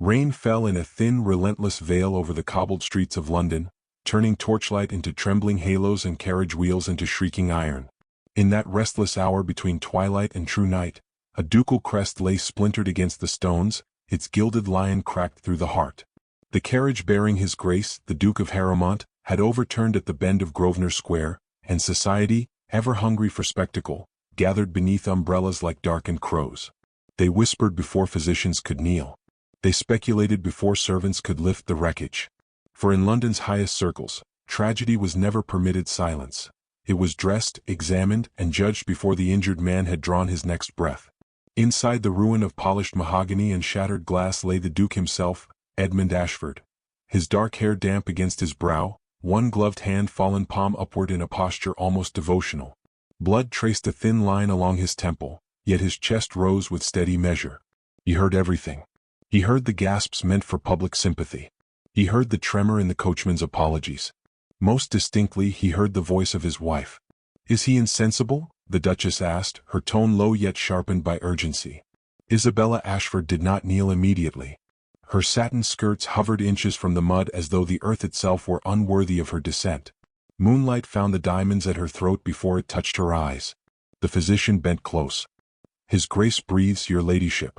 Rain fell in a thin, relentless veil over the cobbled streets of London, turning torchlight into trembling halos and carriage wheels into shrieking iron. In that restless hour between twilight and true night, a ducal crest lay splintered against the stones, its gilded lion cracked through the heart. The carriage bearing His Grace, the Duke of Harrowmont, had overturned at the bend of Grosvenor Square, and society, ever hungry for spectacle, gathered beneath umbrellas like darkened crows. They whispered before physicians could kneel. They speculated before servants could lift the wreckage. For in London's highest circles, tragedy was never permitted silence. It was dressed, examined, and judged before the injured man had drawn his next breath. Inside the ruin of polished mahogany and shattered glass lay the Duke himself, Edmund Ashford. His dark hair damp against his brow, one gloved hand fallen palm upward in a posture almost devotional. Blood traced a thin line along his temple, yet his chest rose with steady measure. He heard everything. He heard the gasps meant for public sympathy. He heard the tremor in the coachman's apologies. Most distinctly he heard the voice of his wife. "Is he insensible?" the Duchess asked, her tone low yet sharpened by urgency. Isabella Ashford did not kneel immediately. Her satin skirts hovered inches from the mud as though the earth itself were unworthy of her descent. Moonlight found the diamonds at her throat before it touched her eyes. The physician bent close. "His Grace breathes, your ladyship.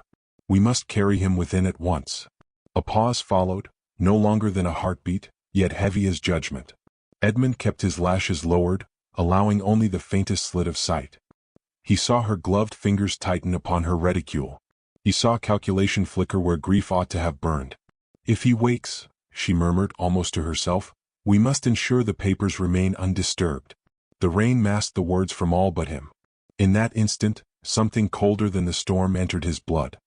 We must carry him within at once." A pause followed, no longer than a heartbeat, yet heavy as judgment. Edmund kept his lashes lowered, allowing only the faintest slit of sight. He saw her gloved fingers tighten upon her reticule. He saw calculation flicker where grief ought to have burned. "If he wakes," she murmured almost to herself, "we must ensure the papers remain undisturbed." The rain masked the words from all but him. In that instant, something colder than the storm entered his blood.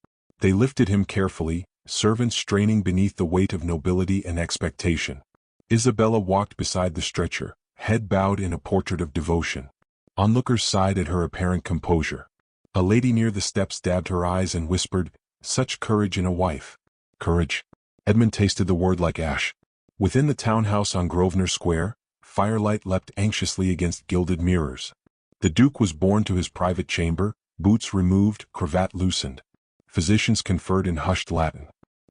They lifted him carefully, servants straining beneath the weight of nobility and expectation. Isabella walked beside the stretcher, head bowed in a portrait of devotion. Onlookers sighed at her apparent composure. A lady near the steps dabbed her eyes and whispered, "Such courage in a wife." Courage. Edmund tasted the word like ash. Within the townhouse on Grosvenor Square, firelight leapt anxiously against gilded mirrors. The Duke was borne to his private chamber, boots removed, cravat loosened. Physicians conferred in hushed Latin.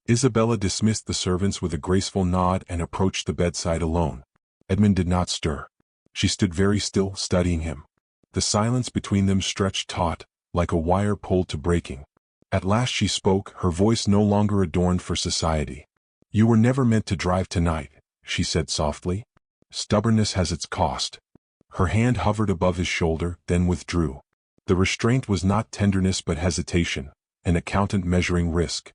Isabella dismissed the servants with a graceful nod and approached the bedside alone. Edmund did not stir. She stood very still, studying him. The silence between them stretched taut, like a wire pulled to breaking. At last she spoke, her voice no longer adorned for society. "You were never meant to drive tonight," she said softly. "Stubbornness has its cost." Her hand hovered above his shoulder, then withdrew. The restraint was not tenderness but hesitation, an accountant measuring risk.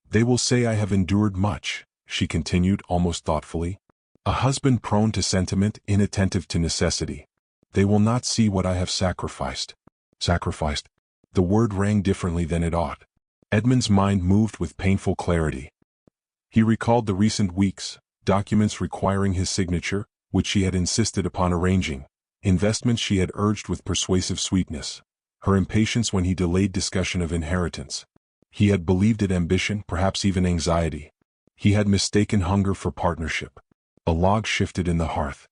"They will say I have endured much," she continued almost thoughtfully. "A husband prone to sentiment, inattentive to necessity. They will not see what I have sacrificed." Sacrificed. The word rang differently than it ought. Edmund's mind moved with painful clarity. He recalled the recent weeks, documents requiring his signature, which she had insisted upon arranging, investments she had urged with persuasive sweetness, her impatience when he delayed discussion of inheritance. He had believed it ambition, perhaps even anxiety. He had mistaken hunger for partnership. A log shifted in the hearth.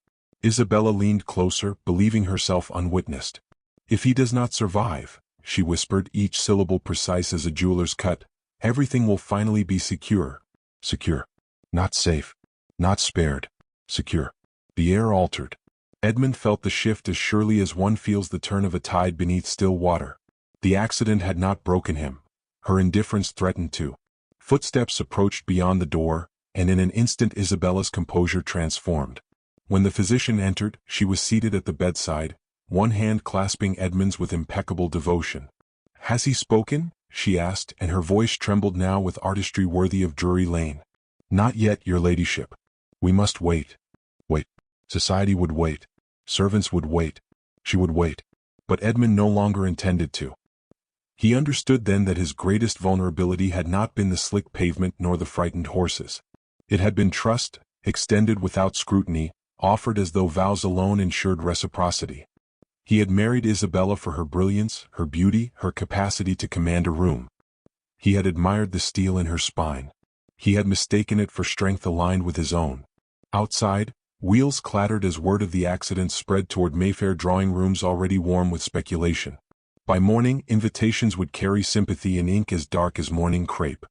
Isabella leaned closer, believing herself unwitnessed. "If he does not survive," she whispered, each syllable precise as a jeweler's cut, "everything will finally be secure." Secure. Not safe. Not spared. Secure. The air altered. Edmund felt the shift as surely as one feels the turn of a tide beneath still water. The accident had not broken him. Her indifference threatened to. Footsteps approached beyond the door, and in an instant Isabella's composure transformed. When the physician entered, she was seated at the bedside, one hand clasping Edmund's with impeccable devotion. "Has he spoken?" she asked, and her voice trembled now with artistry worthy of Drury Lane. "Not yet, your ladyship. We must wait." Wait. Society would wait. Servants would wait. She would wait. But Edmund no longer intended to. He understood then that his greatest vulnerability had not been the slick pavement nor the frightened horses. It had been trust, extended without scrutiny, offered as though vows alone ensured reciprocity. He had married Isabella for her brilliance, her beauty, her capacity to command a room. He had admired the steel in her spine. He had mistaken it for strength aligned with his own. Outside, wheels clattered as word of the accident spread toward Mayfair drawing rooms already warm with speculation. By morning, invitations would carry sympathy in ink as dark as morning crepe.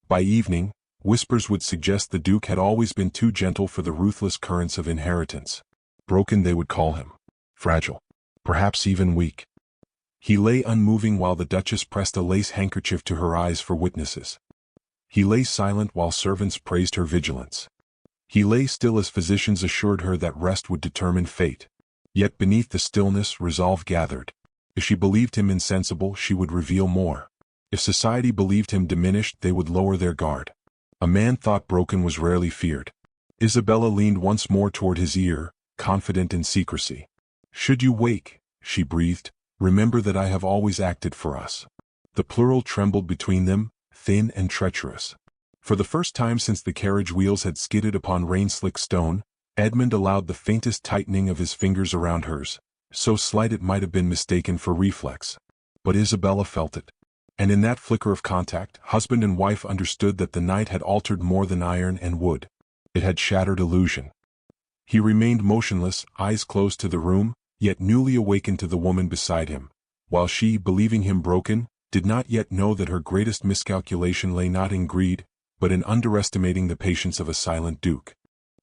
By evening, Whispers would suggest the Duke had always been too gentle for the ruthless currents of inheritance. Broken, they would call him. Fragile. Perhaps even weak. He lay unmoving while the Duchess pressed a lace handkerchief to her eyes for witnesses. He lay silent while servants praised her vigilance. He lay still as physicians assured her that rest would determine fate. Yet beneath the stillness resolve gathered. If she believed him insensible, she would reveal more. If society believed him diminished, they would lower their guard. A man thought broken was rarely feared. Isabella leaned once more toward his ear, confident in secrecy. "Should you wake," she breathed, "remember that I have always acted for us." The plural trembled between them, thin and treacherous. For the first time since the carriage wheels had skidded upon rain-slick stone, Edmund allowed the faintest tightening of his fingers around hers, so slight it might have been mistaken for reflex. But Isabella felt it. And in that flicker of contact, husband and wife understood that the night had altered more than iron and wood. It had shattered illusion. He remained motionless, eyes closed to the room, yet newly awakened to the woman beside him, while she, believing him broken, did not yet know that her greatest miscalculation lay not in greed, but in underestimating the patience of a silent duke.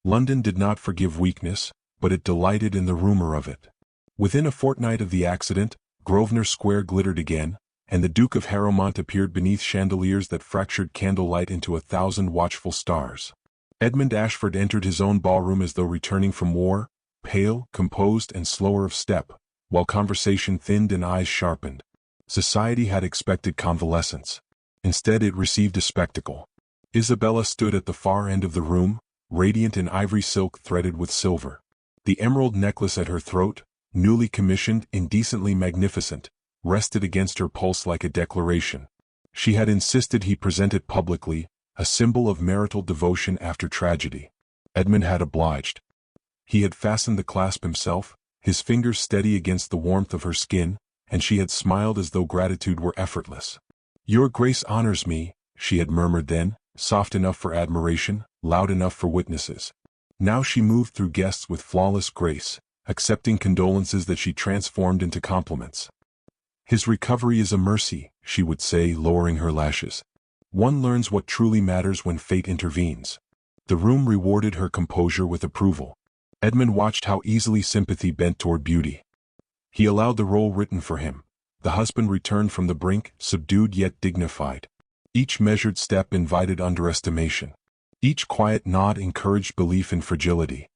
London did not forgive weakness, but it delighted in the rumor of it. Within a fortnight of the accident, Grosvenor Square glittered again, and the Duke of Harrowmont appeared beneath chandeliers that fractured candlelight into 1,000 watchful stars. Edmund Ashford entered his own ballroom as though returning from war, pale, composed, and slower of step, while conversation thinned and eyes sharpened. Society had expected convalescence. Instead it received a spectacle. Isabella stood at the far end of the room, radiant in ivory silk threaded with silver. The emerald necklace at her throat, newly commissioned, indecently magnificent, rested against her pulse like a declaration. She had insisted he present it publicly, a symbol of marital devotion after tragedy. Edmund had obliged. He had fastened the clasp himself, his fingers steady against the warmth of her skin, and she had smiled as though gratitude were effortless. "Your Grace honors me," she had murmured then, soft enough for admiration, loud enough for witnesses. Now she moved through guests with flawless grace, accepting condolences that she transformed into compliments. "His recovery is a mercy," she would say, lowering her lashes. "One learns what truly matters when fate intervenes." The room rewarded her composure with approval. Edmund watched how easily sympathy bent toward beauty. He allowed the role written for him. The husband returned from the brink, subdued yet dignified. Each measured step invited underestimation. Each quiet nod encouraged belief in fragility.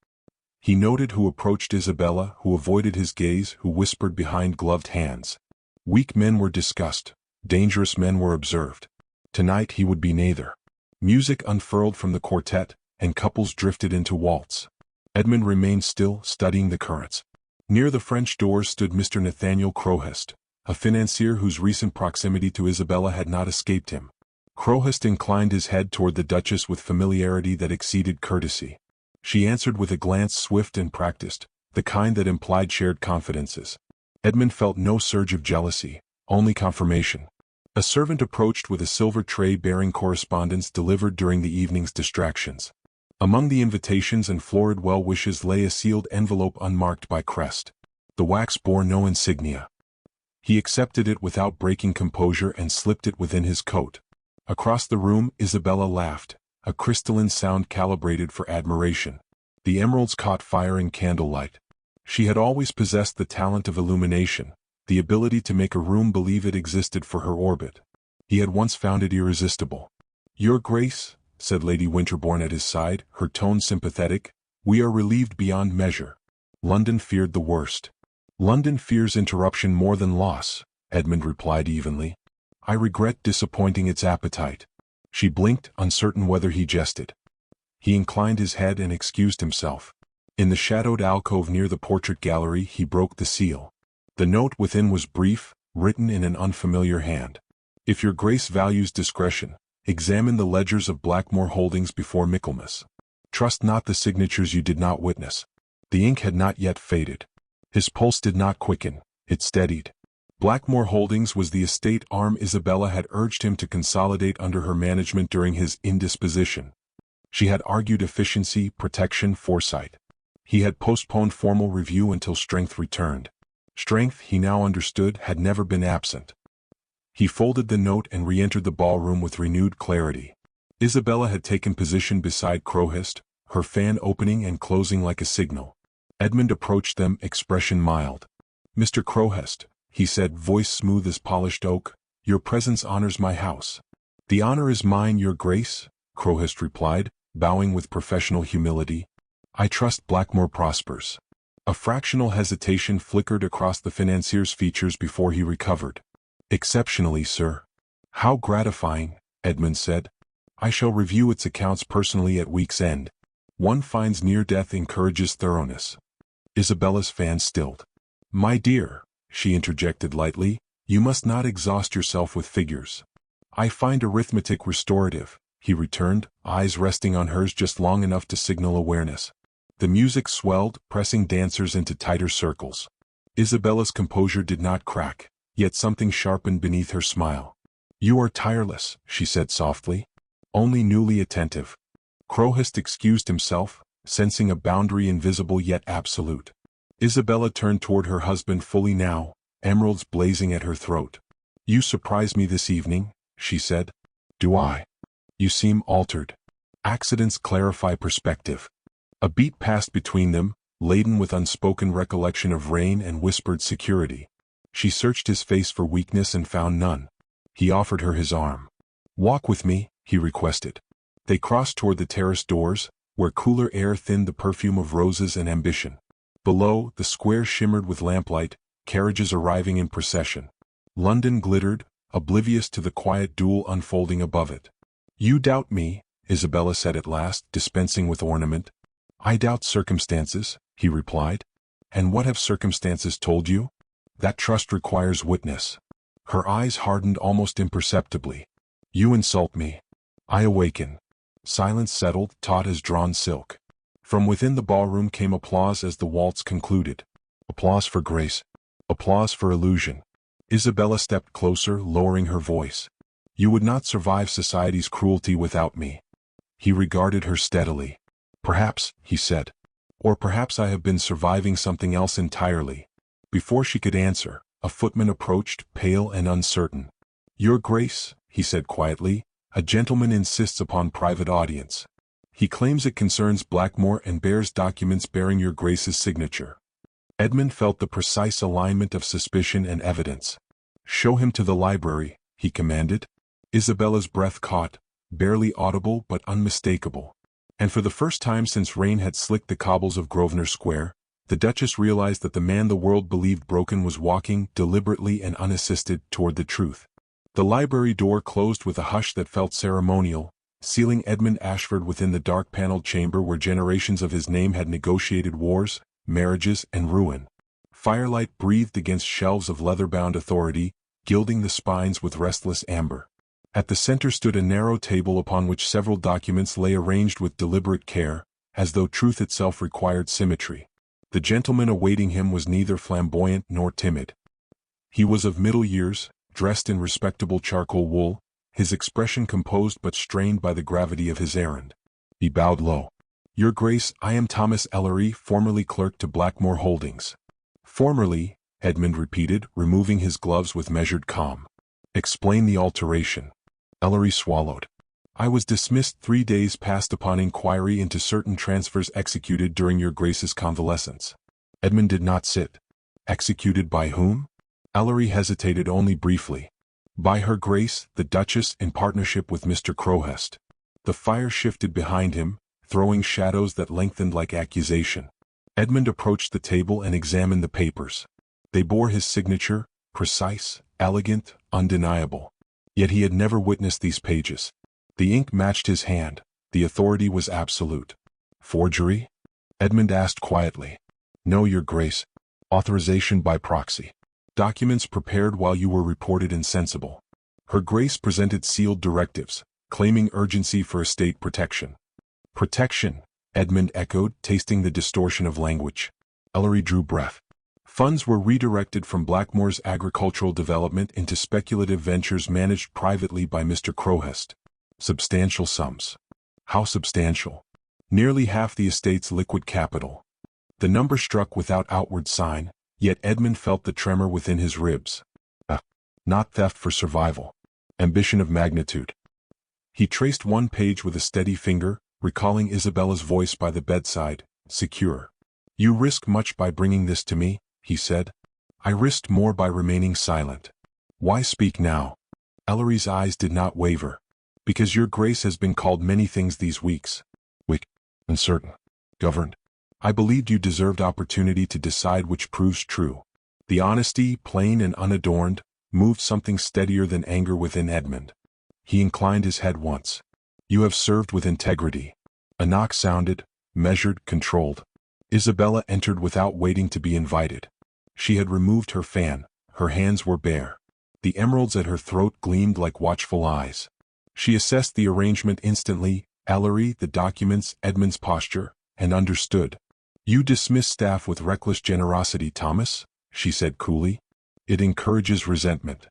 He noted who approached Isabella, who avoided his gaze, who whispered behind gloved hands. Weak men were discussed, dangerous men were observed. Tonight he would be neither. Music unfurled from the quartet, and couples drifted into waltz. Edmund remained still, studying the currents. Near the French doors stood Mr. Nathaniel Crowhurst, a financier whose recent proximity to Isabella had not escaped him. Crowhurst inclined his head toward the Duchess with familiarity that exceeded courtesy. She answered with a glance swift and practiced, the kind that implied shared confidences. Edmund felt no surge of jealousy, only confirmation. A servant approached with a silver tray bearing correspondence delivered during the evening's distractions. Among the invitations and florid well-wishes lay a sealed envelope unmarked by crest. The wax bore no insignia. He accepted it without breaking composure and slipped it within his coat. Across the room, Isabella laughed, a crystalline sound calibrated for admiration. The emeralds caught fire in candlelight. She had always possessed the talent of illumination, the ability to make a room believe it existed for her orbit. He had once found it irresistible. "Your Grace," said Lady Winterbourne at his side, her tone sympathetic, "we are relieved beyond measure." London feared the worst. "London fears interruption more than loss," Edmund replied evenly. "I regret disappointing its appetite." She blinked, uncertain whether he jested. He inclined his head and excused himself. In the shadowed alcove near the portrait gallery he broke the seal. The note within was brief, written in an unfamiliar hand. "If your Grace values discretion, examine the ledgers of Blackmore Holdings before Michaelmas. Trust not the signatures you did not witness." The ink had not yet faded. His pulse did not quicken, it steadied. Blackmore Holdings was the estate arm Isabella had urged him to consolidate under her management during his indisposition. She had argued efficiency, protection, foresight. He had postponed formal review until strength returned. Strength, he now understood, had never been absent. He folded the note and re-entered the ballroom with renewed clarity. Isabella had taken position beside Crowhurst, her fan opening and closing like a signal. Edmund approached them, expression mild. "Mr. Crowhurst," he said, voice smooth as polished oak, "your presence honors my house." "The honor is mine, your grace," Crowhurst replied, bowing with professional humility. "I trust Blackmore prospers." A fractional hesitation flickered across the financier's features before he recovered. "Exceptionally, sir." "How gratifying," Edmund said. "I shall review its accounts personally at week's end. One finds near death encourages thoroughness." Isabella's fan stilled. "My dear," she interjected lightly, "you must not exhaust yourself with figures." "I find arithmetic restorative," he returned, eyes resting on hers just long enough to signal awareness. The music swelled, pressing dancers into tighter circles. Isabella's composure did not crack, yet something sharpened beneath her smile. "You are tireless," she said softly. "Only newly attentive." Crowhurst excused himself, sensing a boundary invisible yet absolute. Isabella turned toward her husband fully now, emeralds blazing at her throat. "You surprise me this evening," she said. "Do I? You seem altered." "Accidents clarify perspective." A beat passed between them, laden with unspoken recollection of rain and whispered security. She searched his face for weakness and found none. He offered her his arm. "Walk with me," he requested. They crossed toward the terrace doors, where cooler air thinned the perfume of roses and ambition. Below, the square shimmered with lamplight, carriages arriving in procession. London glittered, oblivious to the quiet duel unfolding above it. "You doubt me," Isabella said at last, dispensing with ornament. "I doubt circumstances," he replied. "And what have circumstances told you?" "That trust requires witness." Her eyes hardened almost imperceptibly. "You insult me. I awaken." Silence settled, taut as drawn silk. From within the ballroom came applause as the waltz concluded. Applause for grace. Applause for illusion. Isabella stepped closer, lowering her voice. "You would not survive society's cruelty without me." He regarded her steadily. "Perhaps," he said. "Or perhaps I have been surviving something else entirely." Before she could answer, a footman approached, pale and uncertain. "Your Grace," he said quietly, "a gentleman insists upon private audience. He claims it concerns Blackmore and bears documents bearing your Grace's signature." Edmund felt the precise alignment of suspicion and evidence. "Show him to the library," he commanded. Isabella's breath caught, barely audible but unmistakable. And for the first time since rain had slicked the cobbles of Grosvenor Square, the Duchess realized that the man the world believed broken was walking, deliberately and unassisted, toward the truth. The library door closed with a hush that felt ceremonial, sealing Edmund Ashford within the dark-paneled chamber where generations of his name had negotiated wars, marriages, and ruin. Firelight breathed against shelves of leather-bound authority, gilding the spines with restless amber. At the center stood a narrow table upon which several documents lay arranged with deliberate care, as though truth itself required symmetry. The gentleman awaiting him was neither flamboyant nor timid. He was of middle years, dressed in respectable charcoal wool, his expression composed but strained by the gravity of his errand. He bowed low. "Your Grace, I am Thomas Ellery, formerly clerk to Blackmore Holdings." "Formerly," Edmund repeated, removing his gloves with measured calm. "Explain the alteration." Ellery swallowed. "I was dismissed 3 days past upon inquiry into certain transfers executed during your Grace's convalescence." Edmund did not sit. "Executed by whom?" Ellery hesitated only briefly. "By her Grace, the Duchess, in partnership with Mr. Crowhurst." The fire shifted behind him, throwing shadows that lengthened like accusation. Edmund approached the table and examined the papers. They bore his signature, precise, elegant, undeniable. Yet he had never witnessed these pages. The ink matched his hand, the authority was absolute. "Forgery?" Edmund asked quietly. "No, your Grace. Authorization by proxy. Documents prepared while you were reported insensible." Her Grace presented sealed directives, claiming urgency for estate protection. "Protection," Edmund echoed, tasting the distortion of language. Ellery drew breath. Funds were redirected from Blackmore's agricultural development into speculative ventures managed privately by Mr. Crowhurst. Substantial sums. How substantial? Nearly half the estate's liquid capital. The number struck without outward sign, yet Edmund felt the tremor within his ribs. Not theft for survival. Ambition of magnitude. He traced one page with a steady finger, recalling Isabella's voice by the bedside, secure. "You risk much by bringing this to me," he said. "I risked more by remaining silent." "Why speak now?" Ellery's eyes did not waver. "Because your grace has been called many things these weeks. Weak, uncertain, governed. I believed you deserved opportunity to decide which proves true." The honesty, plain and unadorned, moved something steadier than anger within Edmund. He inclined his head once. "You have served with integrity." A knock sounded, measured, controlled. Isabella entered without waiting to be invited. She had removed her fan, her hands were bare. The emeralds at her throat gleamed like watchful eyes. She assessed the arrangement instantly, Ellery, the documents, Edmund's posture, and understood. "You dismiss staff with reckless generosity, Thomas," she said coolly. "It encourages resentment."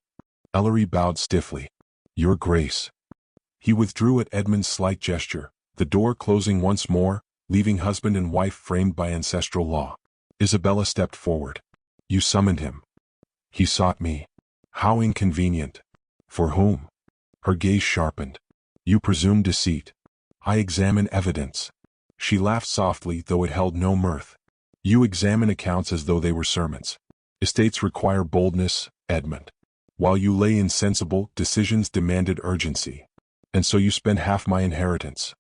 Ellery bowed stiffly. "Your Grace." He withdrew at Edmund's slight gesture, the door closing once more, leaving husband and wife framed by ancestral law. Isabella stepped forward. "You summoned him." "He sought me." "How inconvenient." "For whom?" Her gaze sharpened. "You presume deceit." "I examine evidence." She laughed softly, though it held no mirth. "You examine accounts as though they were sermons. Estates require boldness, Edmund. While you lay insensible, decisions demanded urgency. And so you spent half my inheritance.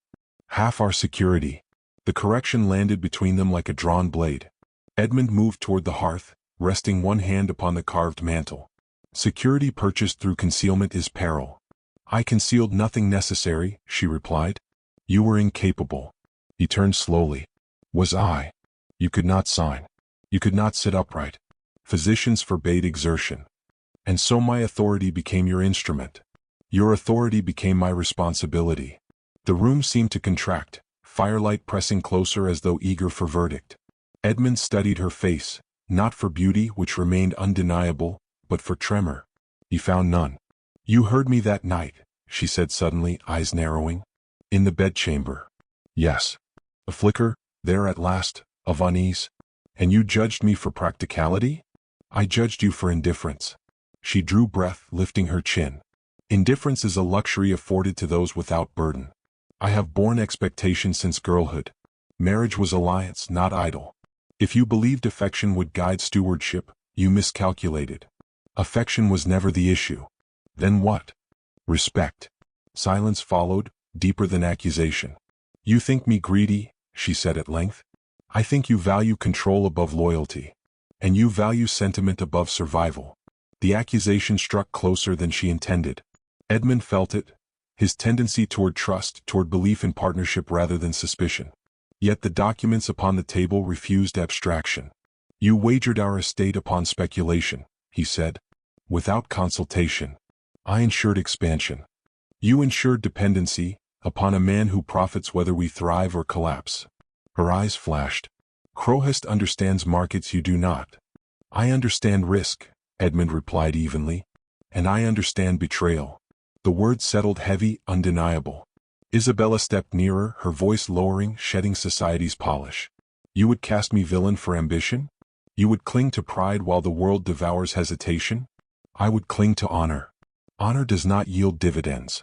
Half our security." The correction landed between them like a drawn blade. Edmund moved toward the hearth, resting one hand upon the carved mantel. "Security purchased through concealment is peril." "I concealed nothing necessary," she replied. "You were incapable." He turned slowly. "Was I?" "You could not sign. You could not sit upright. Physicians forbade exertion. And so my authority became your instrument. Your authority became my responsibility." The room seemed to contract, firelight pressing closer as though eager for verdict. Edmund studied her face, not for beauty, which remained undeniable, but for tremor. He found none. "You heard me that night," she said suddenly, eyes narrowing. "In the bedchamber." "Yes." A flicker, there at last, of unease. "And you judged me for practicality?" "I judged you for indifference." She drew breath, lifting her chin. "Indifference is a luxury afforded to those without burden. I have borne expectation since girlhood. Marriage was alliance, not idol. If you believed affection would guide stewardship, you miscalculated. Affection was never the issue." "Then what?" "Respect." Silence followed, deeper than accusation. "You think me greedy," she said at length. "I think you value control above loyalty. And you value sentiment above survival." The accusation struck closer than she intended. Edmund felt it, his tendency toward trust, toward belief in partnership rather than suspicion. Yet the documents upon the table refused abstraction. "You wagered our estate upon speculation," he said. "Without consultation. I ensured expansion. You ensured dependency, upon a man who profits whether we thrive or collapse." Her eyes flashed. "Crowhurst understands markets you do not." "I understand risk," Edmund replied evenly. "And I understand betrayal." The word settled heavy, undeniable. Isabella stepped nearer, her voice lowering, shedding society's polish. "You would cast me villain for ambition? You would cling to pride while the world devours hesitation? I would cling to honor. Honor does not yield dividends.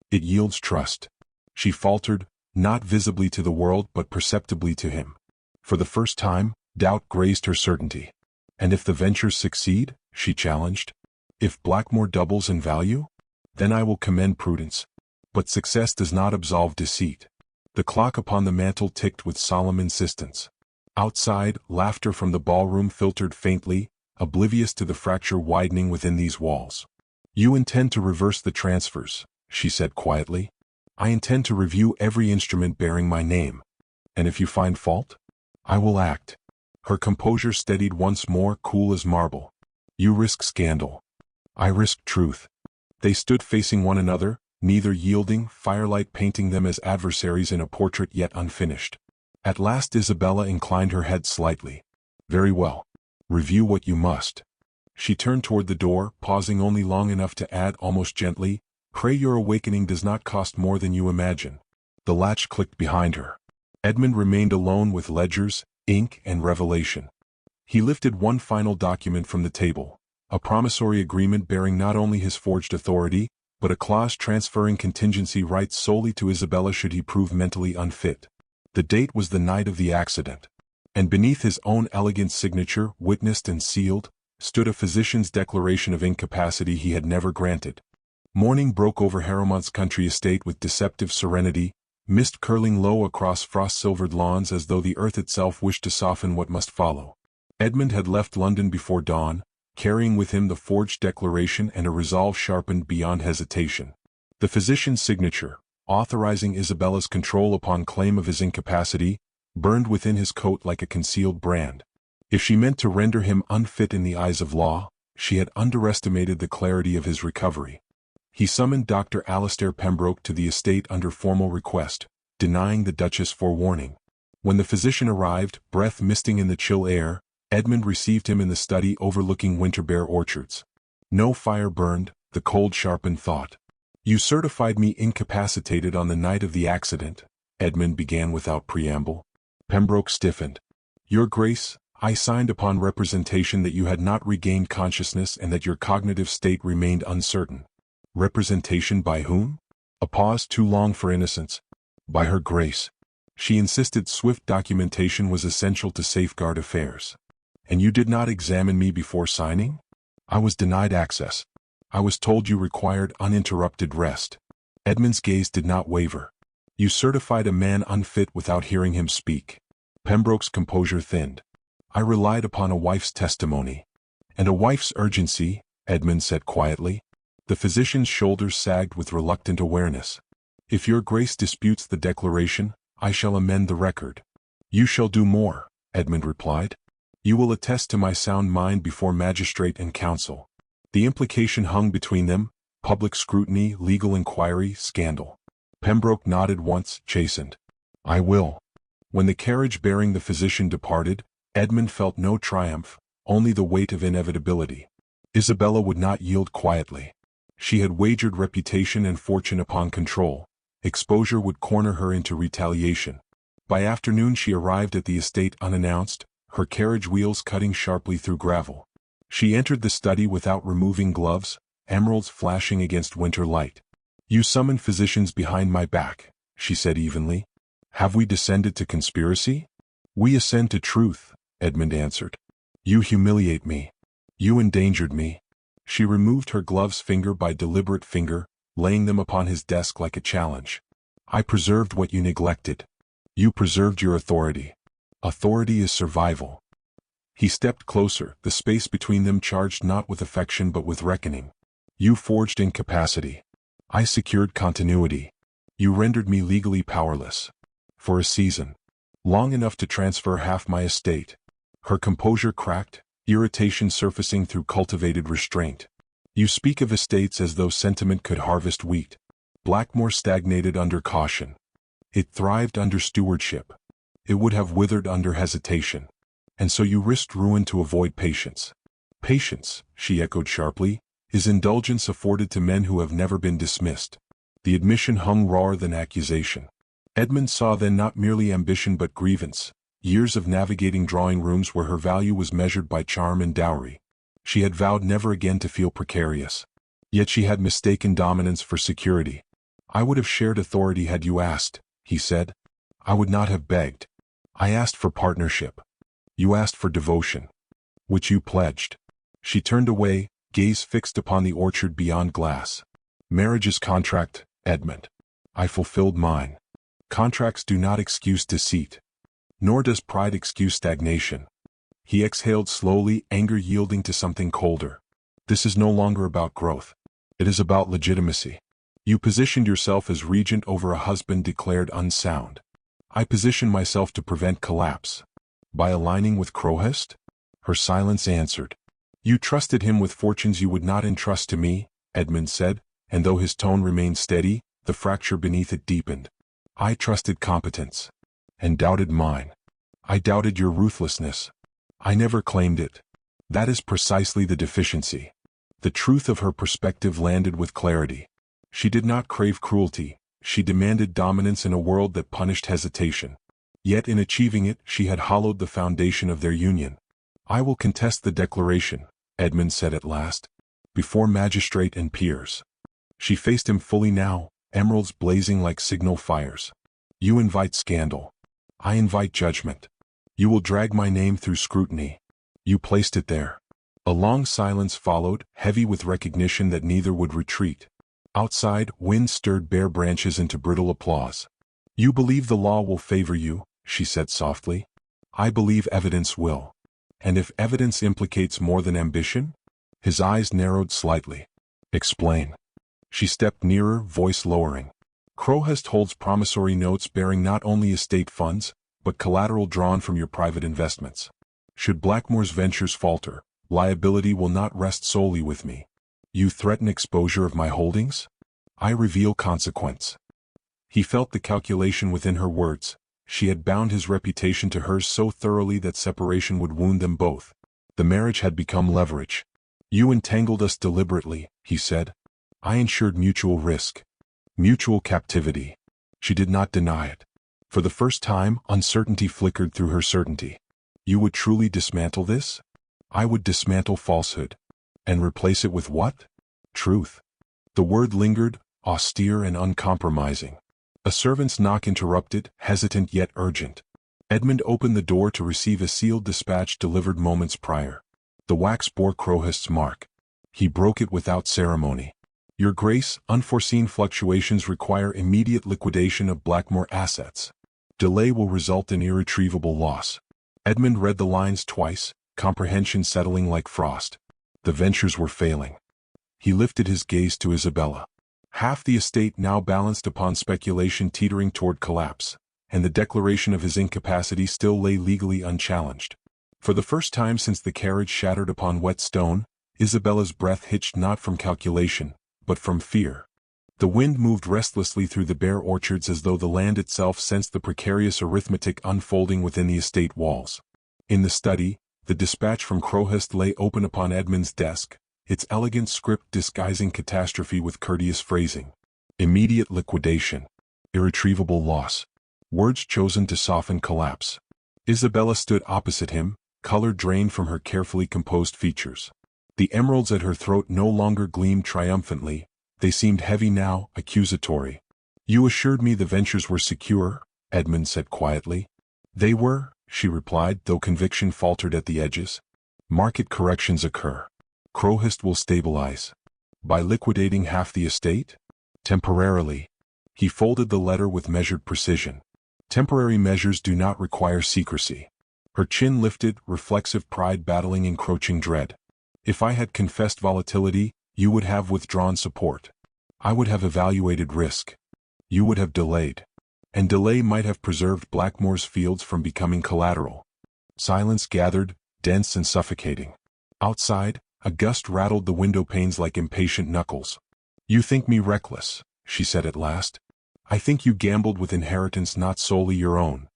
It yields trust." She faltered, not visibly to the world but perceptibly to him. For the first time, doubt grazed her certainty. "And if the ventures succeed?" she challenged. "If Blackmore doubles in value? Then I will commend prudence. But success does not absolve deceit." The clock upon the mantel ticked with solemn insistence. Outside, laughter from the ballroom filtered faintly, oblivious to the fracture widening within these walls. "You intend to reverse the transfers," she said quietly. "I intend to review every instrument bearing my name. And if you find fault, I will act." Her composure steadied once more, cool as marble. "You risk scandal. I risk truth." They stood facing one another, neither yielding, firelight painting them as adversaries in a portrait yet unfinished. At last Isabella inclined her head slightly. "Very well. Review what you must." She turned toward the door, pausing only long enough to add almost gently, "Pray your awakening does not cost more than you imagine." The latch clicked behind her. Edmund remained alone with ledgers, ink, and revelation. He lifted one final document from the table, a promissory agreement bearing not only his forged authority, but a clause transferring contingency rights solely to Isabella should he prove mentally unfit. The date was the night of the accident, and beneath his own elegant signature, witnessed and sealed, stood a physician's declaration of incapacity he had never granted. Morning broke over Harrowmont's country estate with deceptive serenity, mist curling low across frost-silvered lawns as though the earth itself wished to soften what must follow. Edmund had left London before dawn, carrying with him the forged declaration and a resolve sharpened beyond hesitation. The physician's signature, authorizing Isabella's control upon claim of his incapacity, burned within his coat like a concealed brand. If she meant to render him unfit in the eyes of law, she had underestimated the clarity of his recovery. He summoned Dr. Alastair Pembroke to the estate under formal request, denying the Duchess forewarning. When the physician arrived, breath misting in the chill air, Edmund received him in the study overlooking winter-bare orchards. No fire burned, the cold sharpened thought. "You certified me incapacitated on the night of the accident," Edmund began without preamble. Pembroke stiffened. "Your Grace, I signed upon representation that you had not regained consciousness and that your cognitive state remained uncertain." Representation by whom? A pause too long for innocence. By her Grace. She insisted swift documentation was essential to safeguard affairs. "And you did not examine me before signing?" "I was denied access. I was told you required uninterrupted rest." Edmund's gaze did not waver. "You certified a man unfit without hearing him speak." Pembroke's composure thinned. "I relied upon a wife's testimony." "And a wife's urgency," Edmund said quietly. The physician's shoulders sagged with reluctant awareness. "If your Grace disputes the declaration, I shall amend the record." "You shall do more," Edmund replied. "You will attest to my sound mind before magistrate and council." The implication hung between them: public scrutiny, legal inquiry, scandal. Pembroke nodded once, chastened. "I will." When the carriage bearing the physician departed, Edmund felt no triumph, only the weight of inevitability. Isabella would not yield quietly. She had wagered reputation and fortune upon control. Exposure would corner her into retaliation. By afternoon she arrived at the estate unannounced, her carriage wheels cutting sharply through gravel. She entered the study without removing gloves, emeralds flashing against winter light. "You summon physicians behind my back," she said evenly. "Have we descended to conspiracy?" "We ascend to truth," Edmund answered. "You humiliate me. You endangered me." She removed her glove's finger by deliberate finger, laying them upon his desk like a challenge. "I preserved what you neglected. You preserved your authority. Authority is survival." He stepped closer, the space between them charged not with affection but with reckoning. "You forged incapacity. I secured continuity. You rendered me legally powerless. For a season. Long enough to transfer half my estate." Her composure cracked, irritation surfacing through cultivated restraint. "You speak of estates as though sentiment could harvest wheat." Blackmore stagnated under caution. It thrived under stewardship. It would have withered under hesitation. "And so you risked ruin to avoid patience." "Patience," she echoed sharply, "is indulgence afforded to men who have never been dismissed." The admission hung rawer than accusation. Edmund saw then not merely ambition but grievance. Years of navigating drawing rooms where her value was measured by charm and dowry. She had vowed never again to feel precarious. Yet she had mistaken dominance for security. "I would have shared authority had you asked," he said. "I would not have begged. I asked for partnership. You asked for devotion. Which you pledged." She turned away, gaze fixed upon the orchard beyond glass. "Marriage is contract, Edmund. I fulfilled mine. Contracts do not excuse deceit. Nor does pride excuse stagnation." He exhaled slowly, anger yielding to something colder. "This is no longer about growth. It is about legitimacy. You positioned yourself as regent over a husband declared unsound. I position myself to prevent collapse. By aligning with Crowhurst?" Her silence answered. "You trusted him with fortunes you would not entrust to me," Edmund said, and though his tone remained steady, the fracture beneath it deepened. "I trusted competence. And doubted mine. I doubted your ruthlessness. I never claimed it. That is precisely the deficiency." The truth of her perspective landed with clarity. She did not crave cruelty, she demanded dominance in a world that punished hesitation. Yet in achieving it she had hollowed the foundation of their union. "I will contest the declaration," Edmund said at last, "before magistrate and peers." She faced him fully now, emeralds blazing like signal fires. You invite scandal. I invite judgment. You will drag my name through scrutiny. You placed it there. A long silence followed, heavy with recognition that neither would retreat. Outside, wind stirred bare branches into brittle applause. You believe the law will favor you, she said softly. I believe evidence will. And if evidence implicates more than ambition? His eyes narrowed slightly. Explain. She stepped nearer, voice lowering. Crowhurst holds promissory notes bearing not only estate funds, but collateral drawn from your private investments. Should Blackmore's ventures falter, liability will not rest solely with me. You threaten exposure of my holdings? I reveal consequence. He felt the calculation within her words. She had bound his reputation to hers so thoroughly that separation would wound them both. The marriage had become leverage. You entangled us deliberately, he said. I ensured mutual risk. Mutual captivity. She did not deny it. For the first time, uncertainty flickered through her certainty. You would truly dismantle this? I would dismantle falsehood. And replace it with what? Truth. The word lingered, austere and uncompromising. A servant's knock interrupted, hesitant yet urgent. Edmund opened the door to receive a sealed dispatch delivered moments prior. The wax bore Crowhurst's mark. He broke it without ceremony. Your Grace, unforeseen fluctuations require immediate liquidation of Blackmore assets. Delay will result in irretrievable loss. Edmund read the lines twice, comprehension settling like frost. The ventures were failing. He lifted his gaze to Isabella. Half the estate now balanced upon speculation teetering toward collapse, and the declaration of his incapacity still lay legally unchallenged. For the first time since the carriage shattered upon wet stone, Isabella's breath hitched not from calculation, but from fear. The wind moved restlessly through the bare orchards as though the land itself sensed the precarious arithmetic unfolding within the estate walls. In the study, the dispatch from Crowhurst lay open upon Edmund's desk, its elegant script disguising catastrophe with courteous phrasing. Immediate liquidation. Irretrievable loss. Words chosen to soften collapse. Isabella stood opposite him, color drained from her carefully composed features. The emeralds at her throat no longer gleamed triumphantly, they seemed heavy now, accusatory. You assured me the ventures were secure, Edmund said quietly. They were, she replied, though conviction faltered at the edges. Market corrections occur. Crowhurst will stabilize. By liquidating half the estate? Temporarily. He folded the letter with measured precision. Temporary measures do not require secrecy. Her chin lifted, reflexive pride battling encroaching dread. If I had confessed volatility, you would have withdrawn support. I would have evaluated risk. You would have delayed. And delay might have preserved Blackmore's fields from becoming collateral. Silence gathered, dense and suffocating. Outside, a gust rattled the window panes like impatient knuckles. You think me reckless, she said at last. I think you gambled with inheritance not solely your own.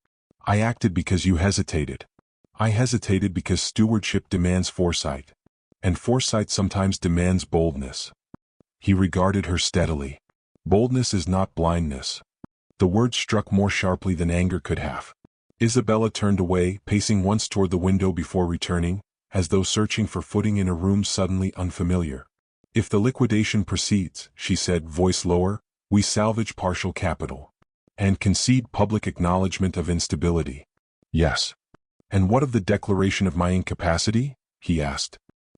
I acted because you hesitated. I hesitated because stewardship demands foresight. And foresight sometimes demands boldness. He regarded her steadily. Boldness is not blindness. The word struck more sharply than anger could have. Isabella turned away, pacing once toward the window before returning, as though searching for footing in a room suddenly unfamiliar. If the liquidation proceeds, she said, voice lower, we salvage partial capital. And concede public acknowledgement of instability. Yes. And what of the declaration of my incapacity? He asked.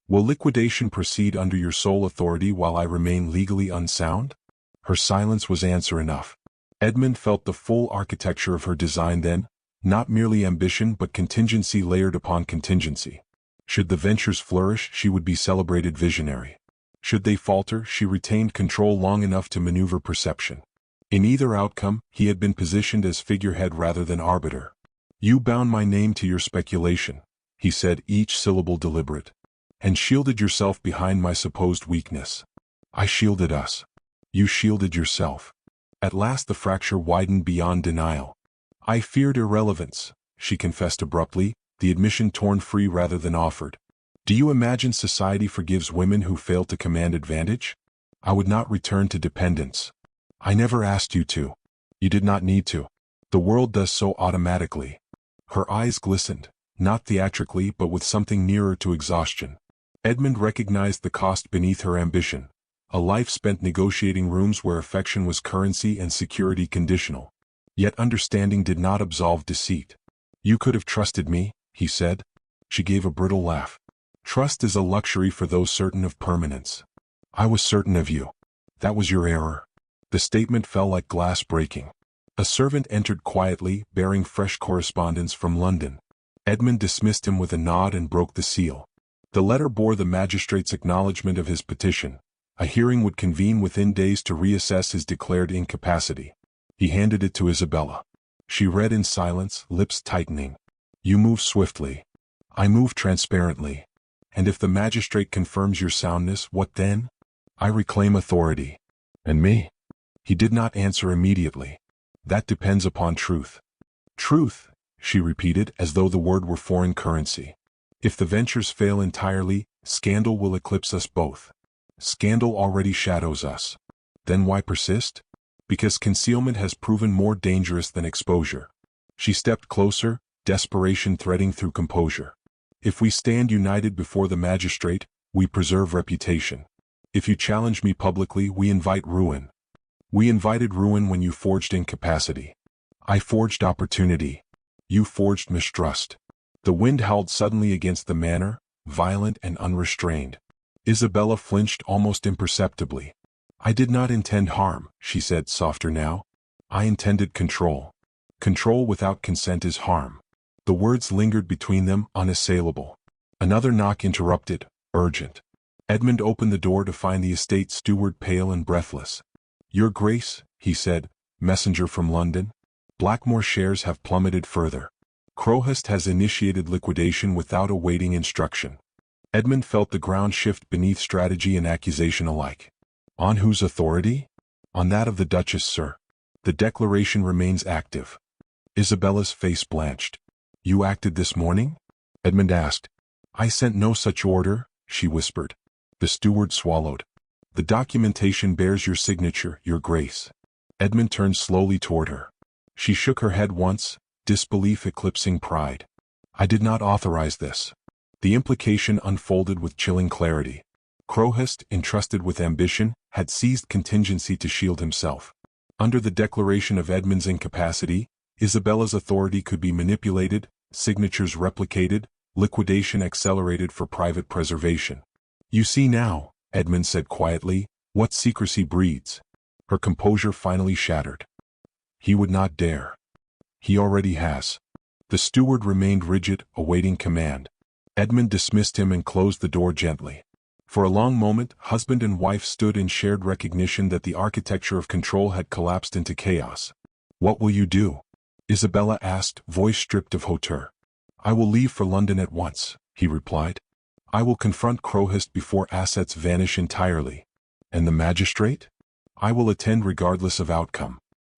Will liquidation proceed under your sole authority while I remain legally unsound? Her silence was answer enough. Edmund felt the full architecture of her design then, not merely ambition but contingency layered upon contingency. Should the ventures flourish, she would be celebrated visionary. Should they falter, she retained control long enough to maneuver perception. In either outcome, he had been positioned as figurehead rather than arbiter. You bound my name to your speculation, he said, each syllable deliberate, and shielded yourself behind my supposed weakness. I shielded us. You shielded yourself. At last the fracture widened beyond denial. I feared irrelevance, she confessed abruptly, the admission torn free rather than offered. Do you imagine society forgives women who fail to command advantage? I would not return to dependence. I never asked you to. You did not need to. The world does so automatically. Her eyes glistened, not theatrically but with something nearer to exhaustion. Edmund recognized the cost beneath her ambition. A life spent negotiating rooms where affection was currency and security conditional. Yet understanding did not absolve deceit. "You could have trusted me," he said. She gave a brittle laugh. "Trust is a luxury for those certain of permanence. I was certain of you. That was your error." The statement fell like glass breaking. A servant entered quietly, bearing fresh correspondence from London. Edmund dismissed him with a nod and broke the seal. The letter bore the magistrate's acknowledgment of his petition. A hearing would convene within days to reassess his declared incapacity. He handed it to Isabella. She read in silence, lips tightening. "You move swiftly. I move transparently. And if the magistrate confirms your soundness, what then?" "I reclaim authority." "And me?" He did not answer immediately. "That depends upon truth." "Truth," she repeated, as though the word were foreign currency. "If the ventures fail entirely, scandal will eclipse us both. Scandal already shadows us. Then why persist? Because concealment has proven more dangerous than exposure." She stepped closer, desperation threading through composure. "If we stand united before the magistrate, we preserve reputation. If you challenge me publicly, we invite ruin. We invited ruin when you forged incapacity. I forged opportunity. You forged mistrust." The wind howled suddenly against the manor, violent and unrestrained. Isabella flinched almost imperceptibly. "I did not intend harm," she said, softer now. "I intended control. Control without consent is harm." The words lingered between them, unassailable. Another knock interrupted, urgent. Edmund opened the door to find the estate steward pale and breathless. "Your Grace," he said, "messenger from London. Blackmore shares have plummeted further. Crowhurst has initiated liquidation without awaiting instruction." Edmund felt the ground shift beneath strategy and accusation alike. "On whose authority?" "On that of the Duchess, sir. The declaration remains active." Isabella's face blanched. "You acted this morning?" Edmund asked. "I sent no such order," she whispered. The steward swallowed. "The documentation bears your signature, Your Grace." Edmund turned slowly toward her. She shook her head once, disbelief eclipsing pride. "I did not authorize this." The implication unfolded with chilling clarity. Crowhurst, entrusted with ambition, had seized contingency to shield himself. Under the declaration of Edmund's incapacity, Isabella's authority could be manipulated, signatures replicated, liquidation accelerated for private preservation. "You see now," Edmund said quietly, "what secrecy breeds." Her composure finally shattered. "He would not dare." "He already has." The steward remained rigid, awaiting command. Edmund dismissed him and closed the door gently. For a long moment, husband and wife stood in shared recognition that the architecture of control had collapsed into chaos. "What will you do?" Isabella asked, voice stripped of hauteur. "I will leave for London at once," he replied. "I will confront Crowhurst before assets vanish entirely." "And the magistrate?" "I will attend regardless of outcome."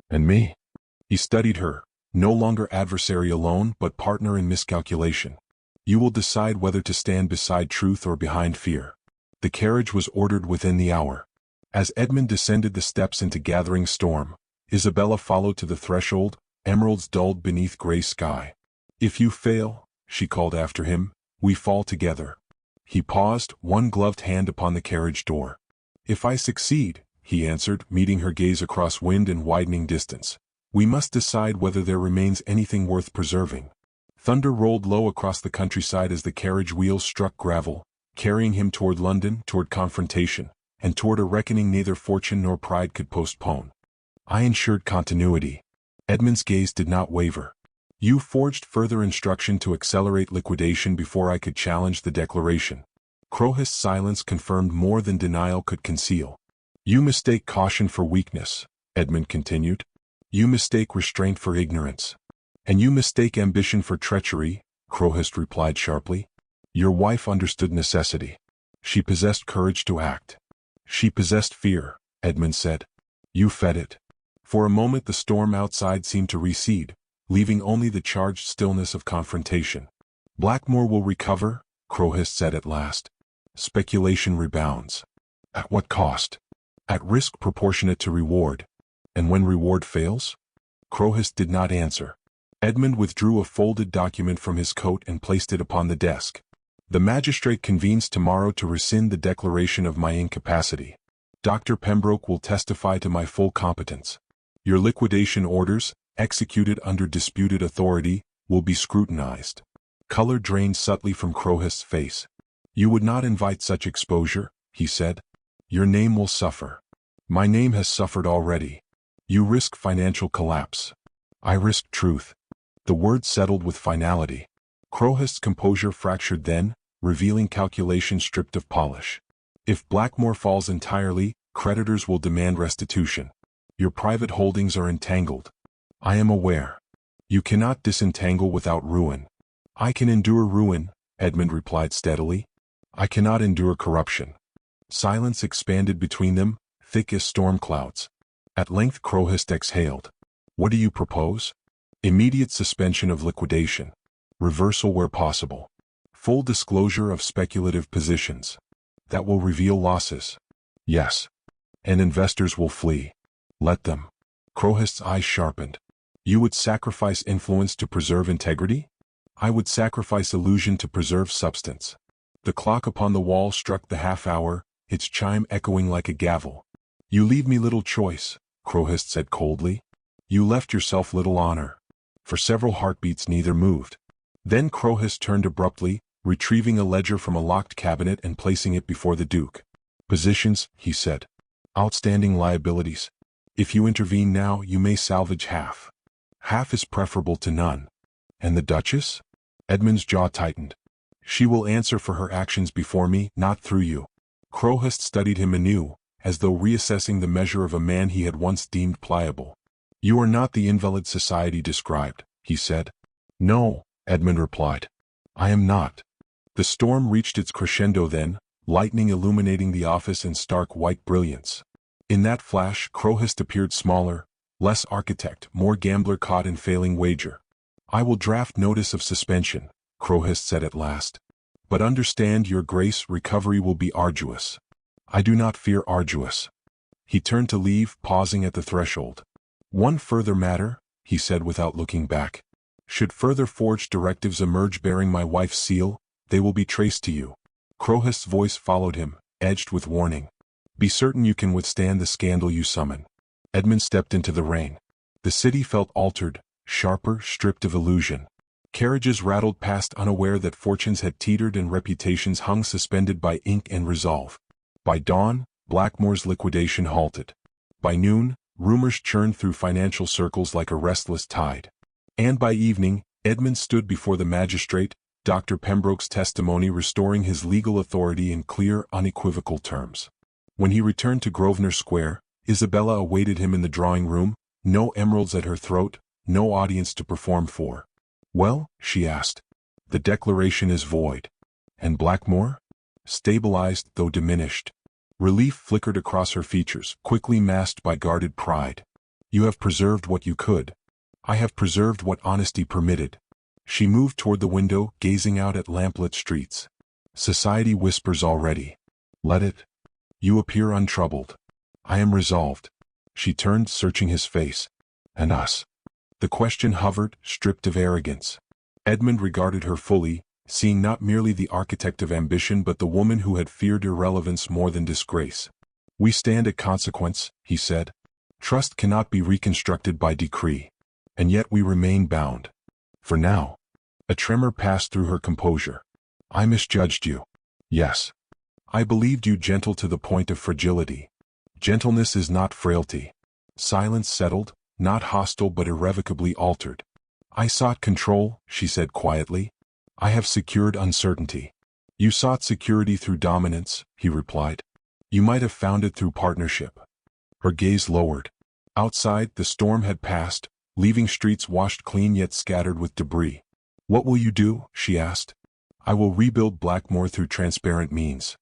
"And me?" He studied her, no longer adversary alone but partner in miscalculation. "You will decide whether to stand beside truth or behind fear." The carriage was ordered within the hour. As Edmund descended the steps into gathering storm, Isabella followed to the threshold, emeralds dulled beneath gray sky. "If you fail," she called after him, "we fall together." He paused, one gloved hand upon the carriage door. "If I succeed," he answered, meeting her gaze across wind and widening distance, "we must decide whether there remains anything worth preserving." Thunder rolled low across the countryside as the carriage wheels struck gravel, carrying him toward London, toward confrontation, and toward a reckoning neither fortune nor pride could postpone. "I ensured continuity." Edmund's gaze did not waver. "You forged further instruction to accelerate liquidation before I could challenge the declaration." Crowhurst's silence confirmed more than denial could conceal. "You mistake caution for weakness," Edmund continued. "You mistake restraint for ignorance. And you mistake ambition for treachery," Crowhurst replied sharply. "Your wife understood necessity. She possessed courage to act." "She possessed fear," Edmund said. "You fed it." For a moment the storm outside seemed to recede, leaving only the charged stillness of confrontation. "Blackmore will recover," Crowhurst said at last. "Speculation rebounds." "At what cost?" "At risk proportionate to reward." "And when reward fails?" Crowhurst did not answer. Edmund withdrew a folded document from his coat and placed it upon the desk. "The magistrate convenes tomorrow to rescind the declaration of my incapacity." Dr. Pembroke will testify to my full competence. Your liquidation orders, executed under disputed authority, will be scrutinized. Color drained subtly from Crowhurst's face. You would not invite such exposure, he said. Your name will suffer. My name has suffered already. You risk financial collapse. I risk truth. The words settled with finality. Crowhurst's composure fractured then, revealing calculation stripped of polish. If Blackmore falls entirely, creditors will demand restitution. Your private holdings are entangled. I am aware. You cannot disentangle without ruin. I can endure ruin, Edmund replied steadily. I cannot endure corruption. Silence expanded between them, thick as storm clouds. At length Crowhurst exhaled. What do you propose? Immediate suspension of liquidation. Reversal where possible. Full disclosure of speculative positions. That will reveal losses. Yes. And investors will flee. Let them. Crowhurst's eyes sharpened. You would sacrifice influence to preserve integrity? I would sacrifice illusion to preserve substance. The clock upon the wall struck the half-hour, its chime echoing like a gavel. You leave me little choice, Crowhurst said coldly. You left yourself little honor. For several heartbeats neither moved. Then Crowhurst turned abruptly, retrieving a ledger from a locked cabinet and placing it before the Duke. Positions, he said. Outstanding liabilities. If you intervene now, you may salvage half. Half is preferable to none. And the Duchess? Edmund's jaw tightened. She will answer for her actions before me, not through you. Crowhurst studied him anew, as though reassessing the measure of a man he had once deemed pliable. You are not the invalid society described, he said. No, Edmund replied. I am not. The storm reached its crescendo then, lightning illuminating the office in stark white brilliance. In that flash Crowhurst appeared smaller, less architect, more gambler caught in failing wager. I will draft notice of suspension, Crowhurst said at last. But understand, your grace, recovery will be arduous. I do not fear arduous. He turned to leave, pausing at the threshold. One further matter, he said without looking back. Should further forged directives emerge bearing my wife's seal, they will be traced to you. Crowhurst's voice followed him, edged with warning. Be certain you can withstand the scandal you summon. Edmund stepped into the rain. The city felt altered, sharper, stripped of illusion. Carriages rattled past unaware that fortunes had teetered and reputations hung suspended by ink and resolve. By dawn, Blackmore's liquidation halted. By noon, rumors churned through financial circles like a restless tide. And by evening, Edmund stood before the magistrate, Dr. Pembroke's testimony restoring his legal authority in clear, unequivocal terms. When he returned to Grosvenor Square, Isabella awaited him in the drawing-room, no emeralds at her throat, no audience to perform for. Well, she asked. The declaration is void. And Blackmore? Stabilized, though diminished. Relief flickered across her features, quickly masked by guarded pride. You have preserved what you could. I have preserved what honesty permitted. She moved toward the window, gazing out at lamplit streets. Society whispers already. Let it. You appear untroubled. I am resolved. She turned, searching his face. And us? The question hovered, stripped of arrogance. Edmund regarded her fully, seeing not merely the architect of ambition but the woman who had feared irrelevance more than disgrace. We stand at consequence, he said. Trust cannot be reconstructed by decree. And yet we remain bound. For now. A tremor passed through her composure. I misjudged you. Yes. I believed you gentle to the point of fragility. Gentleness is not frailty. Silence settled, not hostile but irrevocably altered. I sought control, she said quietly. I have secured uncertainty. You sought security through dominance, he replied. You might have found it through partnership. Her gaze lowered. Outside, the storm had passed, leaving streets washed clean yet scattered with debris. What will you do? She asked. I will rebuild Blackmore through transparent means.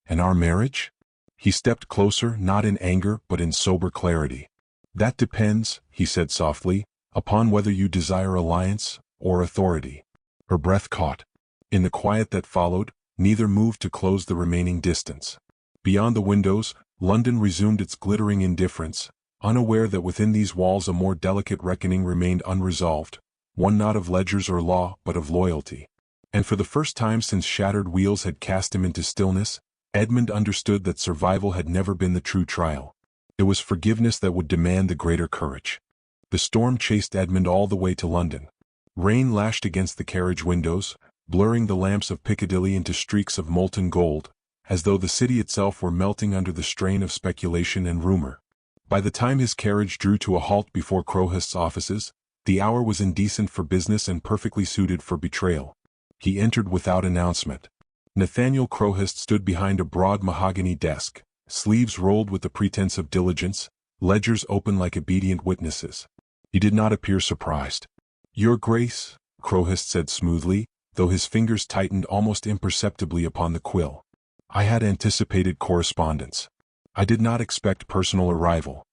And our marriage? He stepped closer, not in anger but in sober clarity. That depends, he said softly, upon whether you desire alliance or authority. Her breath caught. In the quiet that followed, neither moved to close the remaining distance. Beyond the windows, London resumed its glittering indifference, unaware that within these walls a more delicate reckoning remained unresolved, one not of ledgers or law but of loyalty. And for the first time since shattered wheels had cast him into stillness, Edmund understood that survival had never been the true trial. It was forgiveness that would demand the greater courage. The storm chased Edmund all the way to London. Rain lashed against the carriage windows, blurring the lamps of Piccadilly into streaks of molten gold, as though the city itself were melting under the strain of speculation and rumor. By the time his carriage drew to a halt before Crowhurst's offices, the hour was indecent for business and perfectly suited for betrayal. He entered without announcement. Nathaniel Crowhurst stood behind a broad mahogany desk, sleeves rolled with the pretense of diligence, ledgers open like obedient witnesses. He did not appear surprised. "Your Grace," Crowhurst said smoothly, though his fingers tightened almost imperceptibly upon the quill. "I had anticipated correspondence. I did not expect personal arrival."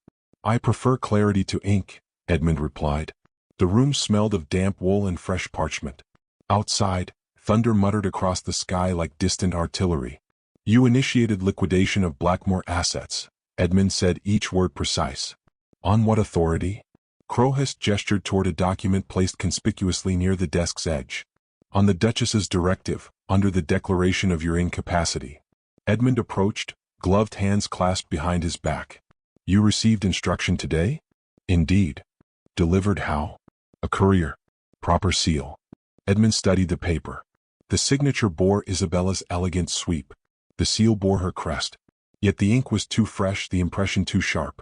"I prefer clarity to ink," Edmund replied. The room smelled of damp wool and fresh parchment. Outside, thunder muttered across the sky like distant artillery. "You initiated liquidation of Blackmore assets," Edmund said, each word precise. "On what authority?" Crowhurst gestured toward a document placed conspicuously near the desk's edge. "On the Duchess's directive, under the declaration of your incapacity." Edmund approached, gloved hands clasped behind his back. "You received instruction today?" "Indeed." "Delivered how?" "A courier." "Proper seal." Edmund studied the paper. The signature bore Isabella's elegant sweep. The seal bore her crest. Yet the ink was too fresh, the impression too sharp.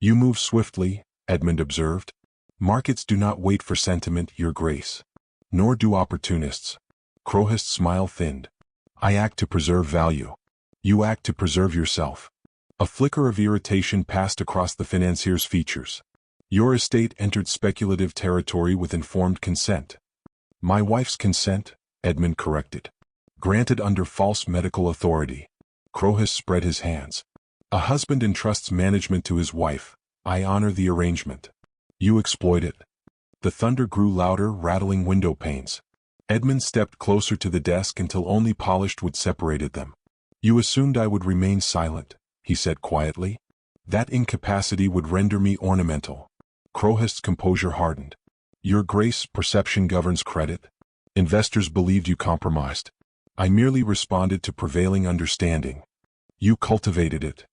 "You move swiftly," Edmund observed. "Markets do not wait for sentiment, Your Grace. Nor do opportunists." Crowhurst's smile thinned. "I act to preserve value. You act to preserve yourself." A flicker of irritation passed across the financier's features. "Your estate entered speculative territory with informed consent." "My wife's consent," Edmund corrected. "Granted under false medical authority." Crowhurst spread his hands. "A husband entrusts management to his wife. I honor the arrangement." "You exploit it." The thunder grew louder, rattling window panes. Edmund stepped closer to the desk until only polished wood separated them. "You assumed I would remain silent," he said quietly. "That incapacity would render me ornamental." Crowhurst's composure hardened. "Your Grace, perception governs credit. Investors believed you compromised. I merely responded to prevailing understanding. You cultivated it."